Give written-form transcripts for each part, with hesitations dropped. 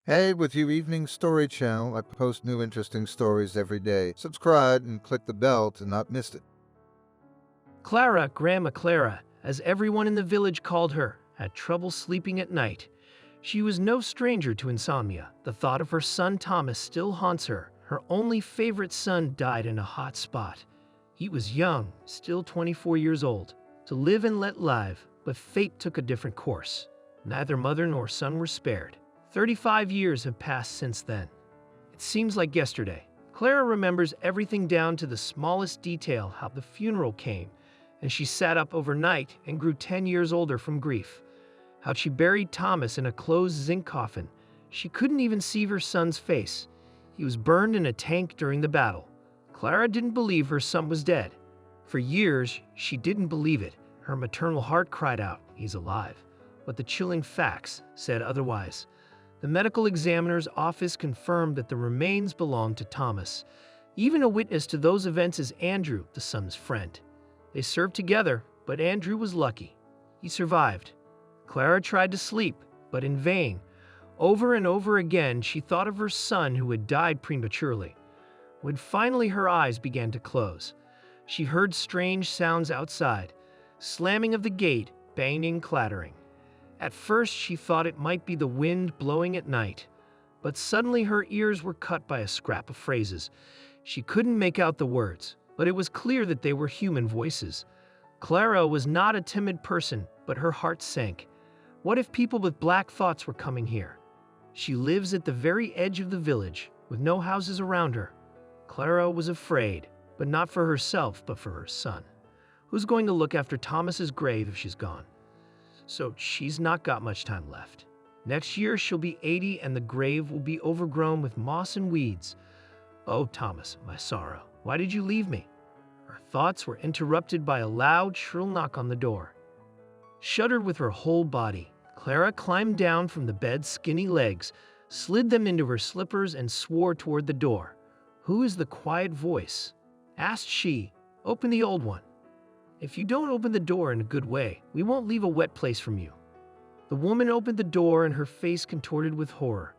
Hey, with you Evening Story Channel, I post new interesting stories every day. Subscribe and click the bell to not miss it. Clara, Grandma Clara, as everyone in the village called her, had trouble sleeping at night. She was no stranger to insomnia. The thought of her son Thomas still haunts her. Her only favorite son died in a hot spot. He was young, still 24 years old, to live and let live, but fate took a different course. Neither mother nor son were spared. 35 years have passed since then. It seems like yesterday. Clara remembers everything down to the smallest detail, how the funeral came, and she sat up overnight and grew 10 years older from grief. How she buried Thomas in a closed zinc coffin. She couldn't even see her son's face. He was burned in a tank during the battle. Clara didn't believe her son was dead. For years, she didn't believe it. Her maternal heart cried out, "He's alive." But the chilling facts said otherwise. The medical examiner's office confirmed that the remains belonged to Thomas. Even a witness to those events is Andrew, the son's friend. They served together, but Andrew was lucky. He survived. Clara tried to sleep, but in vain. Over and over again, she thought of her son who had died prematurely. When finally her eyes began to close, she heard strange sounds outside, slamming of the gate, banging, clattering. At first, she thought it might be the wind blowing at night, but suddenly her ears were cut by a scrap of phrases. She couldn't make out the words, but it was clear that they were human voices. Clara was not a timid person, but her heart sank. What if people with black thoughts were coming here? She lives at the very edge of the village, with no houses around her. Clara was afraid, but not for herself, but for her son. Who's going to look after Thomas's grave if she's gone? So she's not got much time left. Next year she'll be 80 and the grave will be overgrown with moss and weeds. Oh, Thomas, my sorrow, why did you leave me? Her thoughts were interrupted by a loud, shrill knock on the door. Shuddered with her whole body, Clara climbed down from the bed's skinny legs, slid them into her slippers, and swore toward the door. "Who is the quiet voice?" asked she. "Open the old one. If you don't open the door in a good way, we won't leave a wet place from you." The woman opened the door and her face contorted with horror.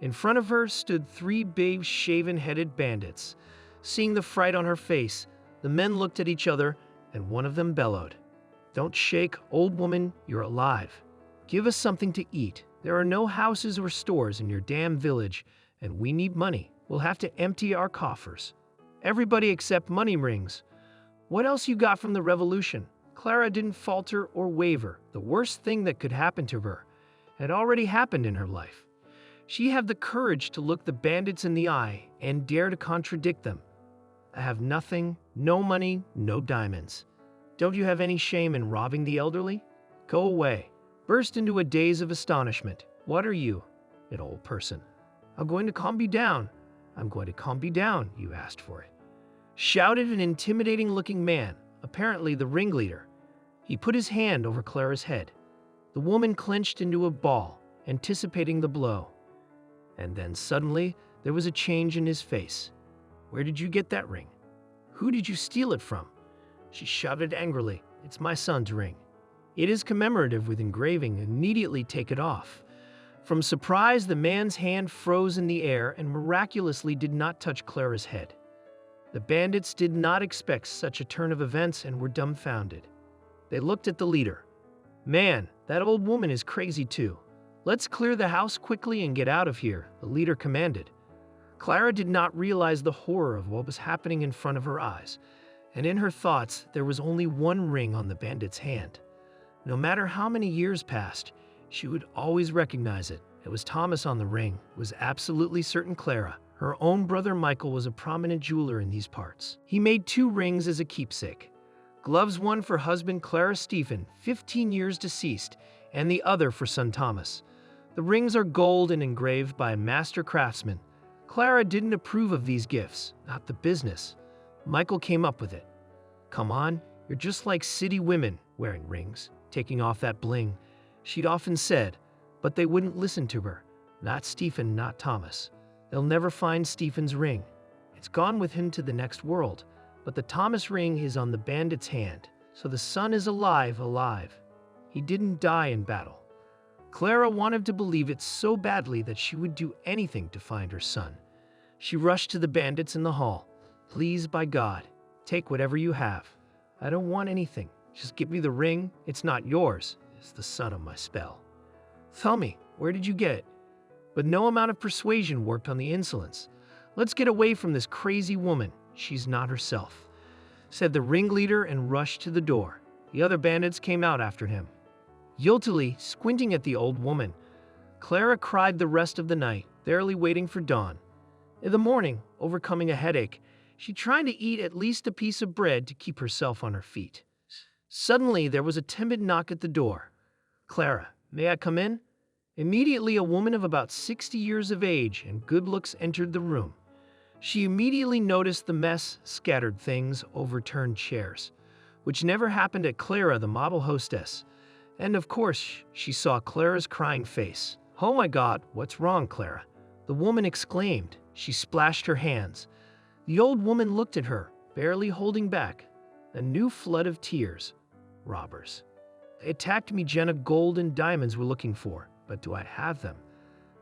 In front of her stood three big, shaven-headed bandits. Seeing the fright on her face, the men looked at each other and one of them bellowed, "Don't shake, old woman, you're alive. Give us something to eat. There are no houses or stores in your damn village, and we need money. We'll have to empty our coffers. Everybody except money rings. What else you got from the revolution?" Clara didn't falter or waver. The worst thing that could happen to her had already happened in her life. She had the courage to look the bandits in the eye and dare to contradict them. "I have nothing, no money, no diamonds. Don't you have any shame in robbing the elderly? Go away." Burst into a daze of astonishment. "What are you, an old person? I'm going to calm you down. I'm going to calm you down. You asked for it," shouted an intimidating-looking man, apparently the ringleader. He put his hand over Clara's head. The woman clenched into a ball, anticipating the blow. And then suddenly, there was a change in his face. "Where did you get that ring? Who did you steal it from?" She shouted angrily. "It's my son's ring. It is commemorative with engraving. Immediately take it off." From surprise, the man's hand froze in the air and miraculously did not touch Clara's head. The bandits did not expect such a turn of events and were dumbfounded. They looked at the leader. "Man, that old woman is crazy too. Let's clear the house quickly and get out of here," the leader commanded. Clara did not realize the horror of what was happening in front of her eyes, and in her thoughts there was only one ring on the bandit's hand. No matter how many years passed, she would always recognize it. It was Thomas on the ring, was absolutely certain Clara. Her own brother Michael was a prominent jeweler in these parts. He made 2 rings as a keepsake. Gloves, one for husband Clara Stephen, 15 years deceased, and the other for son Thomas. The rings are gold and engraved by a master craftsman. Clara didn't approve of these gifts, not the business. Michael came up with it. "Come on, you're just like city women, wearing rings, taking off that bling," she'd often said, but they wouldn't listen to her. Not Stephen, not Thomas. They'll never find Stephen's ring. It's gone with him to the next world, but the Thomas ring is on the bandit's hand, so the son is alive. He didn't die in battle. Clara wanted to believe it so badly that she would do anything to find her son. She rushed to the bandits in the hall. "Please, by God, take whatever you have. I don't want anything. Just give me the ring. It's not yours. It's the son of my spell. Tell me, where did you get it?" But no amount of persuasion worked on the insolence. "Let's get away from this crazy woman. She's not herself," said the ringleader and rushed to the door. The other bandits came out after him. Guiltily squinting at the old woman, Clara cried the rest of the night, barely waiting for dawn. In the morning, overcoming a headache, she tried to eat at least a piece of bread to keep herself on her feet. Suddenly, there was a timid knock at the door. "Clara, may I come in?" Immediately, a woman of about 60 years of age and good looks entered the room. She immediately noticed the mess, scattered things, overturned chairs, which never happened at Clara, the model hostess. And of course, she saw Clara's crying face. "Oh my God, what's wrong, Clara?" the woman exclaimed. She splashed her hands. The old woman looked at her, barely holding back. A new flood of tears. "Robbers. They attacked me. Jenna, gold and diamonds we're looking for, but do I have them?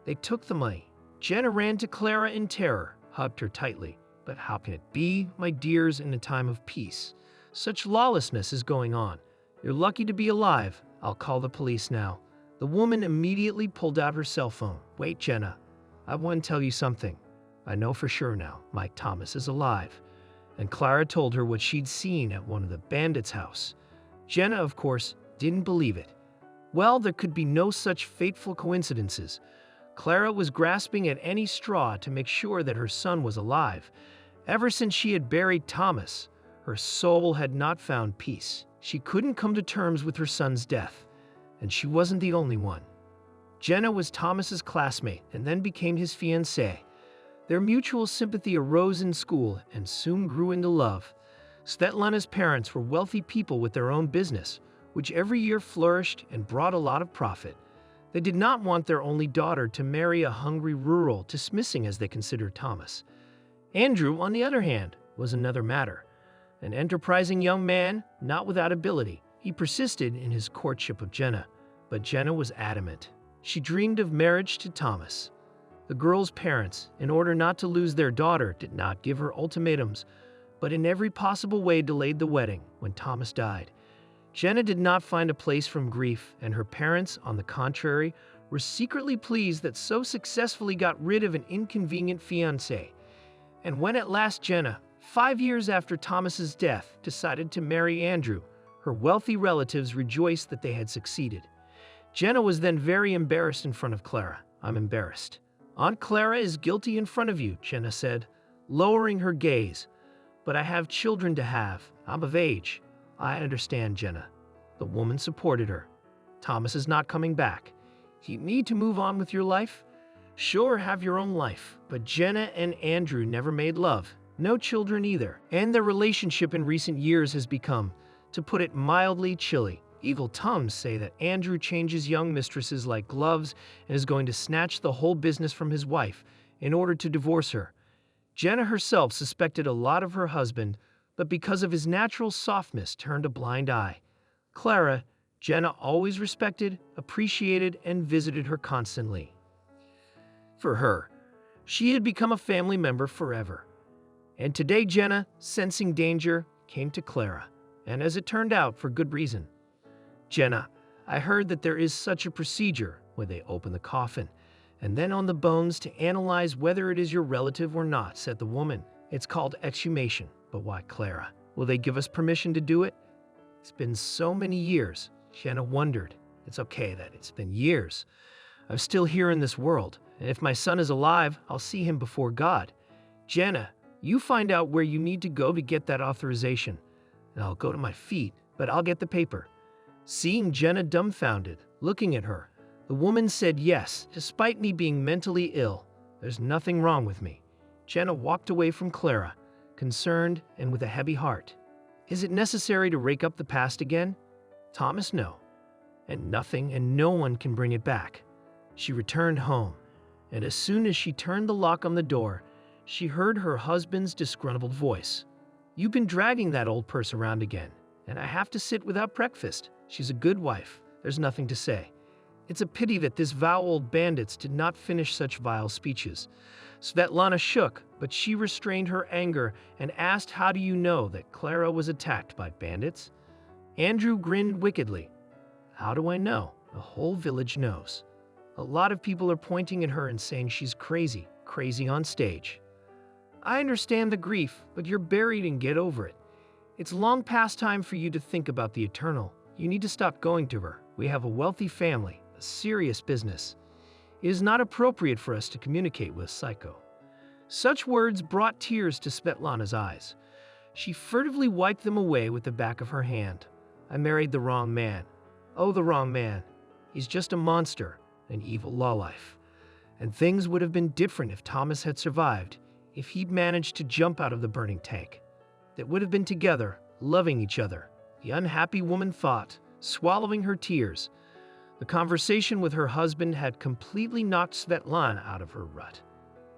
They took the money." Jenna ran to Clara in terror, hugged her tightly. "But how can it be, my dears, in a time of peace? Such lawlessness is going on. You're lucky to be alive. I'll call the police now." The woman immediately pulled out her cell phone. "Wait, Jenna. I want to tell you something. I know for sure now. Mike Thomas is alive." And Clara told her what she'd seen at one of the bandits' house. Jenna, of course, didn't believe it. Well, there could be no such fateful coincidences. Clara was grasping at any straw to make sure that her son was alive. Ever since she had buried Thomas, her soul had not found peace. She couldn't come to terms with her son's death, and she wasn't the only one. Jenna was Thomas's classmate and then became his fiancée. Their mutual sympathy arose in school and soon grew into love. Svetlana's parents were wealthy people with their own business, which every year flourished and brought a lot of profit. They did not want their only daughter to marry a hungry rural, dismissing as they considered Thomas. Andrew, on the other hand, was another matter. An enterprising young man, not without ability. He persisted in his courtship of Jenna, but Jenna was adamant. She dreamed of marriage to Thomas. The girl's parents, in order not to lose their daughter, did not give her ultimatums, but in every possible way delayed the wedding when Thomas died. Jenna did not find a place from grief, and her parents, on the contrary, were secretly pleased that so successfully got rid of an inconvenient fiancé. And when at last Jenna, 5 years after Thomas's death, decided to marry Andrew, her wealthy relatives rejoiced that they had succeeded. Jenna was then very embarrassed in front of Clara. "I'm embarrassed. Aunt Clara is guilty in front of you," Jenna said, lowering her gaze. "But I have children to have. I'm of age." "I understand, Jenna." The woman supported her. "Thomas is not coming back. You need to move on with your life. Sure, have your own life. But Jenna and Andrew never made love. No children either. And their relationship in recent years has become, to put it mildly, chilly. Evil tongues say that Andrew changes young mistresses like gloves and is going to snatch the whole business from his wife in order to divorce her. Jenna herself suspected a lot of her husband, but because of his natural softness turned a blind eye. Clara, Jenna always respected, appreciated, and visited her constantly. For her, she had become a family member forever. And today Jenna, sensing danger, came to Clara, and as it turned out, for good reason. "Jenna, I heard that there is such a procedure where they open the coffin, and then on the bones to analyze whether it is your relative or not," said the woman. "It's called exhumation." "But why, Clara? Will they give us permission to do it?" "It's been so many years." Jenna wondered. "It's okay that it's been years. I'm still here in this world, and if my son is alive, I'll see him before God. Jenna, you find out where you need to go to get that authorization, and I'll go to my feet, but I'll get the paper." Seeing Jenna dumbfounded, looking at her, the woman said, "Yes, despite me being mentally ill, there's nothing wrong with me." Jenna walked away from Clara, concerned and with a heavy heart. Is it necessary to rake up the past again? Thomas, no. And nothing and no one can bring it back. She returned home, and as soon as she turned the lock on the door, she heard her husband's disgruntled voice. "You've been dragging that old purse around again, and I have to sit without breakfast. She's a good wife. There's nothing to say." It's a pity that this vile old bandits did not finish such vile speeches. Svetlana shook, but she restrained her anger and asked, "How do you know that Clara was attacked by bandits?" Andrew grinned wickedly. "How do I know? The whole village knows. A lot of people are pointing at her and saying she's crazy, crazy on stage. I understand the grief, but you're buried and get over it. It's long past time for you to think about the eternal. You need to stop going to her. We have a wealthy family, a serious business. It is not appropriate for us to communicate with a psycho." Such words brought tears to Svetlana's eyes. She furtively wiped them away with the back of her hand. "I married the wrong man. Oh, the wrong man. He's just a monster, an evil lowlife. And things would have been different if Thomas had survived, if he'd managed to jump out of the burning tank. They would have been together, loving each other," the unhappy woman thought, swallowing her tears. The conversation with her husband had completely knocked Svetlana out of her rut.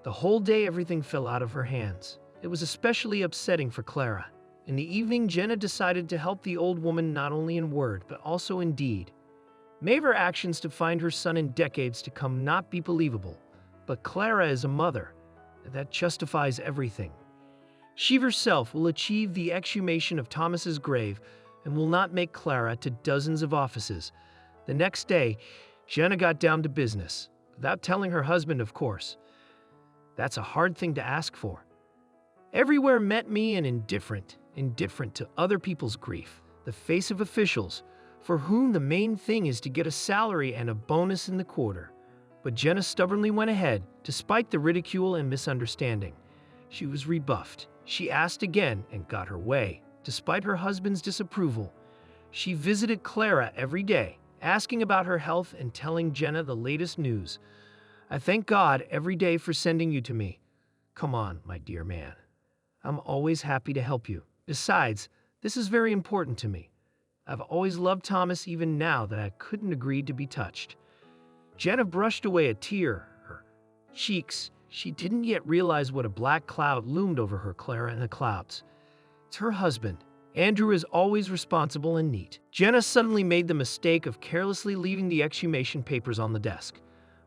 The whole day everything fell out of her hands. It was especially upsetting for Clara. In the evening, Jenna decided to help the old woman not only in word, but also in deed. May her actions to find her son in decades to come not be believable, but Clara is a mother. That justifies everything. She herself will achieve the exhumation of Thomas's grave and will not make Clara to dozens of offices. The next day, Jenna got down to business, without telling her husband, of course. That's a hard thing to ask for. Everywhere met me and indifferent to other people's grief, the face of officials, for whom the main thing is to get a salary and a bonus in the quarter. But Jenna stubbornly went ahead, despite the ridicule and misunderstanding. She was rebuffed. She asked again and got her way, despite her husband's disapproval. She visited Clara every day, asking about her health and telling Jenna the latest news. "I thank God every day for sending you to me. Come on, my dear man. I'm always happy to help you. Besides, this is very important to me. I've always loved Thomas even now that I couldn't agree to be touched." Jenna brushed away a tear. Her cheeks, she didn't yet realize what a black cloud loomed over her. Clara in the clouds. It's her husband. Andrew is always responsible and neat. Jenna suddenly made the mistake of carelessly leaving the exhumation papers on the desk.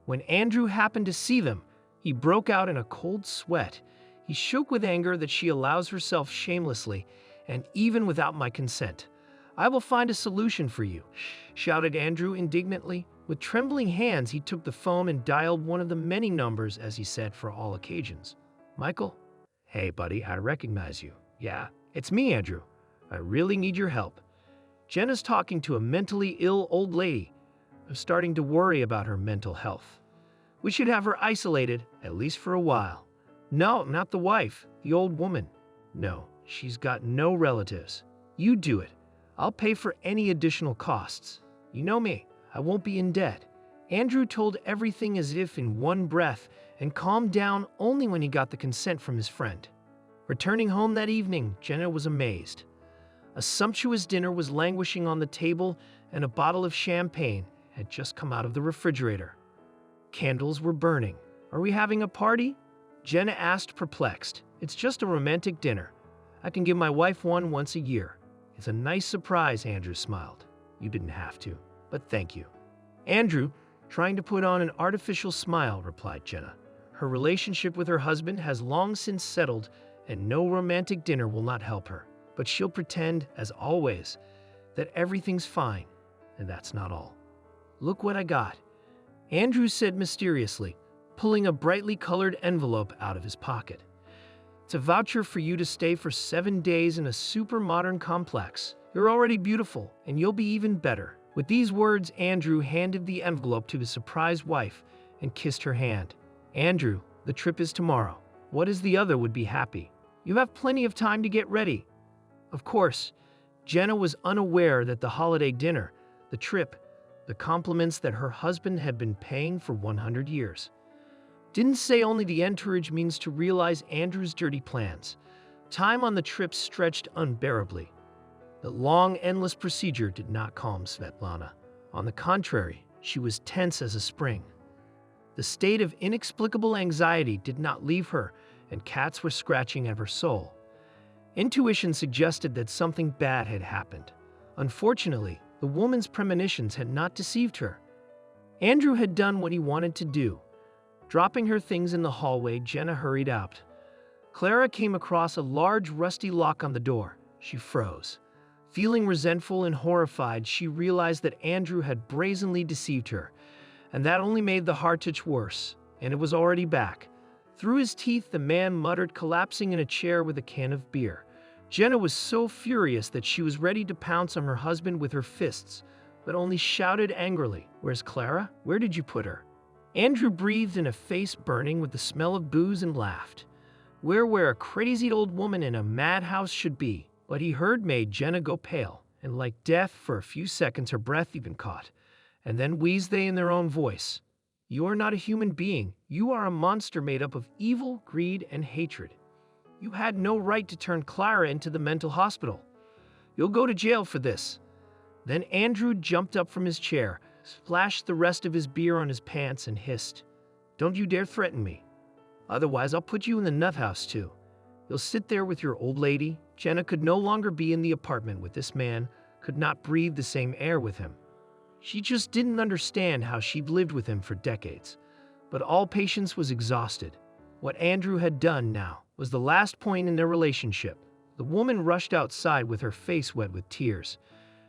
When Andrew happened to see them, he broke out in a cold sweat. He shook with anger that she allows herself shamelessly, and even without my consent. "I will find a solution for you," shouted Andrew indignantly. With trembling hands, he took the phone and dialed one of the many numbers, as he said, for all occasions. "Michael? Hey, buddy, I recognize you. Yeah, it's me, Andrew. I really need your help. Jenna's talking to a mentally ill old lady. I'm starting to worry about her mental health. We should have her isolated, at least for a while." "No, not the wife, the old woman. No, she's got no relatives. You do it. I'll pay for any additional costs. You know me, I won't be in debt." Andrew told everything as if in one breath and calmed down only when he got the consent from his friend. Returning home that evening, Jenna was amazed. A sumptuous dinner was languishing on the table and a bottle of champagne had just come out of the refrigerator. Candles were burning. "Are we having a party?" Jenna asked, perplexed. "It's just a romantic dinner. I can give my wife one once a year." "It's a nice surprise," Andrew smiled. "You didn't have to, but thank you." Andrew, trying to put on an artificial smile, replied Jenna. Her relationship with her husband has long since settled, and no romantic dinner will not help her. But she'll pretend, as always, that everything's fine, and that's not all. "Look what I got," Andrew said mysteriously, pulling a brightly colored envelope out of his pocket. "It's a voucher for you to stay for 7 days in a super modern complex. You're already beautiful, and you'll be even better." With these words, Andrew handed the envelope to his surprised wife and kissed her hand. "Andrew, the trip is tomorrow. What is the other would be happy. You have plenty of time to get ready." Of course, Jenna was unaware that the holiday dinner, the trip, the compliments that her husband had been paying for 100 years. Didn't say only the entourage means to realize Andrew's dirty plans. Time on the trip stretched unbearably. The long, endless procedure did not calm Svetlana. On the contrary, she was tense as a spring. The state of inexplicable anxiety did not leave her, and cats were scratching at her soul. Intuition suggested that something bad had happened. Unfortunately, the woman's premonitions had not deceived her. Andrew had done what he wanted to do. Dropping her things in the hallway, Jenna hurried out. Clara came across a large rusty lock on the door. She froze. Feeling resentful and horrified, she realized that Andrew had brazenly deceived her, and that only made the hard touch worse, and it was already back. Through his teeth, the man muttered, collapsing in a chair with a can of beer. Jenna was so furious that she was ready to pounce on her husband with her fists, but only shouted angrily, "Where's Clara? Where did you put her?" Andrew breathed in a face burning with the smell of booze and laughed. Where a crazy old woman in a madhouse should be. What he heard made Jenna go pale, and like death, for a few seconds her breath even caught. And then wheezed they in their own voice, "You are not a human being. You are a monster made up of evil, greed, and hatred. You had no right to turn Clara into the mental hospital. You'll go to jail for this." Then Andrew jumped up from his chair, splashed the rest of his beer on his pants, and hissed, "Don't you dare threaten me. Otherwise, I'll put you in the nut house too. You'll sit there with your old lady." Jenna could no longer be in the apartment with this man, could not breathe the same air with him. She just didn't understand how she'd lived with him for decades. But all patience was exhausted. What Andrew had done now was the last point in their relationship. The woman rushed outside with her face wet with tears.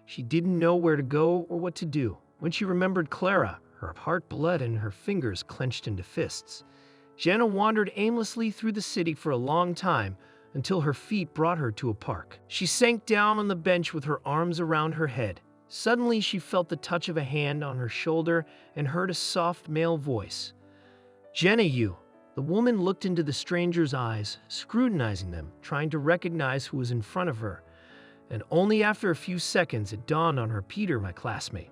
She didn't know where to go or what to do. When she remembered Clara, her heart bled and her fingers clenched into fists. Jenna wandered aimlessly through the city for a long time until her feet brought her to a park. She sank down on the bench with her arms around her head. Suddenly, she felt the touch of a hand on her shoulder and heard a soft male voice. "Jenna, you." The woman looked into the stranger's eyes, scrutinizing them, trying to recognize who was in front of her. And only after a few seconds it dawned on her, "Peter, my classmate."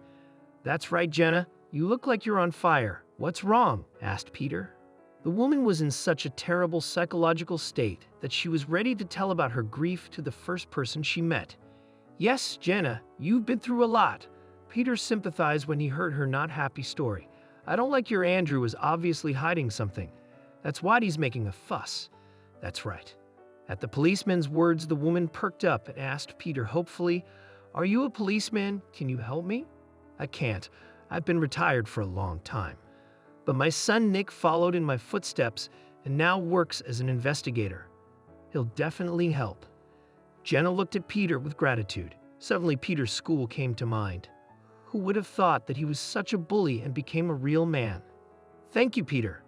"That's right, Jenna. You look like you're on fire. What's wrong?" asked Peter. The woman was in such a terrible psychological state that she was ready to tell about her grief to the first person she met. "Yes, Jenna, you've been through a lot." Peter sympathized when he heard her not happy story. "I don't like your Andrew is obviously hiding something. That's why he's making a fuss." "That's right." At the policeman's words, the woman perked up and asked Peter hopefully, "Are you a policeman? Can you help me?" "I can't. I've been retired for a long time. But my son Nick followed in my footsteps and now works as an investigator. He'll definitely help." Jenna looked at Peter with gratitude. Suddenly, Peter's school came to mind. Who would have thought that he was such a bully and became a real man? "Thank you, Peter."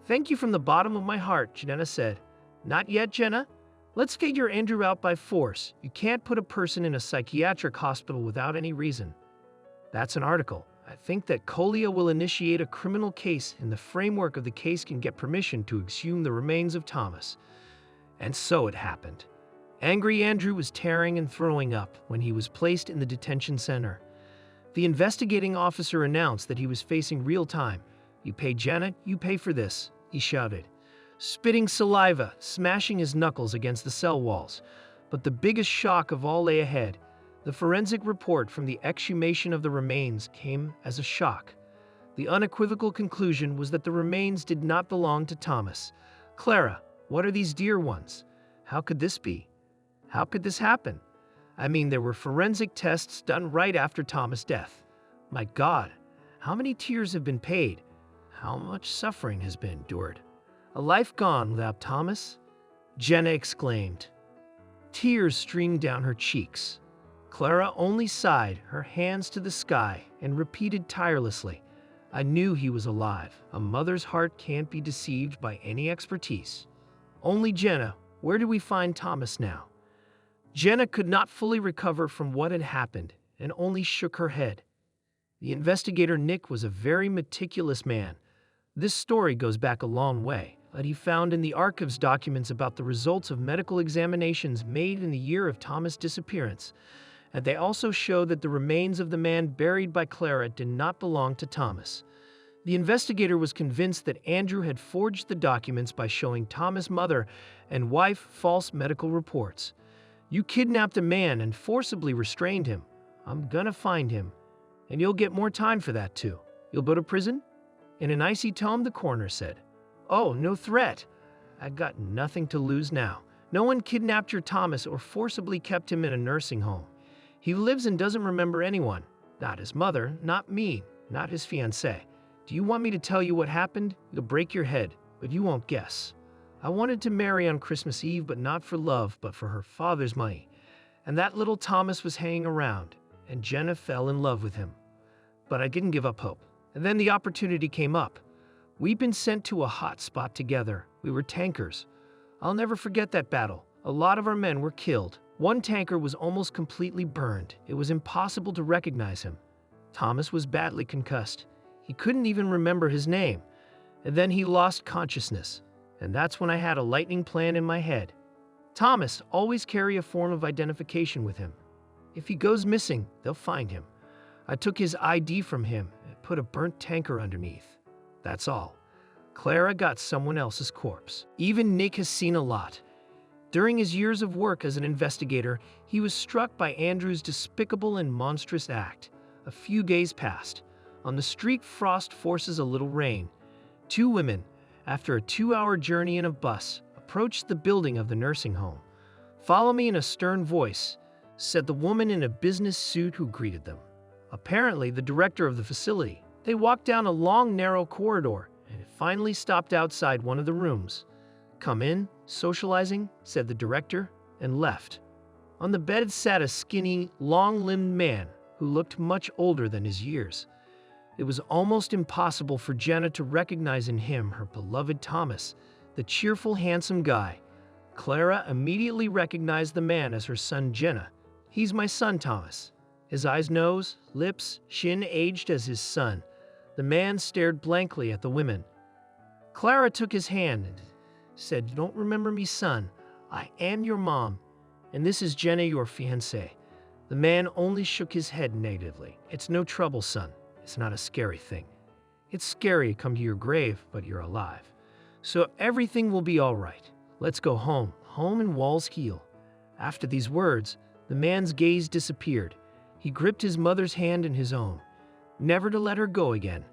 "Thank you from the bottom of my heart," Jenna said. "Not yet, Jenna. Let's get your Andrew out by force. You can't put a person in a psychiatric hospital without any reason." "That's an article. I think that Colia will initiate a criminal case. In the framework of the case can get permission to exhume the remains of Thomas." And so it happened. Angry Andrew was tearing and throwing up when he was placed in the detention center. The investigating officer announced that he was facing real time. "You pay Jenna, you pay for this," he shouted, spitting saliva, smashing his knuckles against the cell walls. But the biggest shock of all lay ahead. The forensic report from the exhumation of the remains came as a shock. The unequivocal conclusion was that the remains did not belong to Thomas. "Clara, what are these dear ones? How could this be? How could this happen? I mean, there were forensic tests done right after Thomas' death. My God, how many tears have been paid? How much suffering has been endured? A life gone without Thomas?" Jenna exclaimed. Tears streamed down her cheeks. Clara only sighed, her hands to the sky, and repeated tirelessly, "I knew he was alive. A mother's heart can't be deceived by any expertise." "Only Jenna, where do we find Thomas now?" Jenna could not fully recover from what had happened and only shook her head. The investigator Nick was a very meticulous man. This story goes back a long way, but he found in the archives documents about the results of medical examinations made in the year of Thomas' disappearance, and they also show that the remains of the man buried by Clara did not belong to Thomas. The investigator was convinced that Andrew had forged the documents by showing Thomas' mother and wife false medical reports. "You kidnapped a man and forcibly restrained him. I'm gonna find him. And you'll get more time for that, too. You'll go to prison?" In an icy tone, the coroner said, "Oh, no threat. I got nothing to lose now. No one kidnapped your Thomas or forcibly kept him in a nursing home. He lives and doesn't remember anyone. Not his mother, not me, not his fiancée. Do you want me to tell you what happened? You'll break your head, but you won't guess. I wanted to marry on Christmas Eve, but not for love, but for her father's money. And that little Thomas was hanging around, and Jenna fell in love with him. But I didn't give up hope. And then the opportunity came up. We'd been sent to a hot spot together. We were tankers. I'll never forget that battle. A lot of our men were killed. One tanker was almost completely burned. It was impossible to recognize him. Thomas was badly concussed. He couldn't even remember his name. And then he lost consciousness. And that's when I had a lightning plan in my head. Thomas always carry a form of identification with him. If he goes missing, they'll find him. I took his ID from him and put a burnt tanker underneath. That's all. Clara got someone else's corpse. Even Nick has seen a lot. During his years of work as an investigator, he was struck by Andrew's despicable and monstrous act. A few days passed. On the street, frost forces a little rain. Two women, after a 2-hour journey in a bus, approached the building of the nursing home. "Follow me," in a stern voice, said the woman in a business suit who greeted them. Apparently, the director of the facility. They walked down a long, narrow corridor and finally stopped outside one of the rooms. "Come in, socializing," said the director, and left. On the bed sat a skinny, long-limbed man who looked much older than his years. It was almost impossible for Jenna to recognize in him her beloved Thomas, the cheerful, handsome guy. Clara immediately recognized the man as her son Jenna. "He's my son, Thomas." His eyes, nose, lips, chin aged as his son. The man stared blankly at the women. Clara took his hand and said, "Don't remember me, son. I am your mom, and this is Jenna, your fiancée." The man only shook his head negatively. "It's no trouble, son. It's not a scary thing. It's scary to come to your grave, but you're alive. So everything will be all right. Let's go home. Home and walls heal." After these words, the man's gaze disappeared. He gripped his mother's hand in his own, never to let her go again.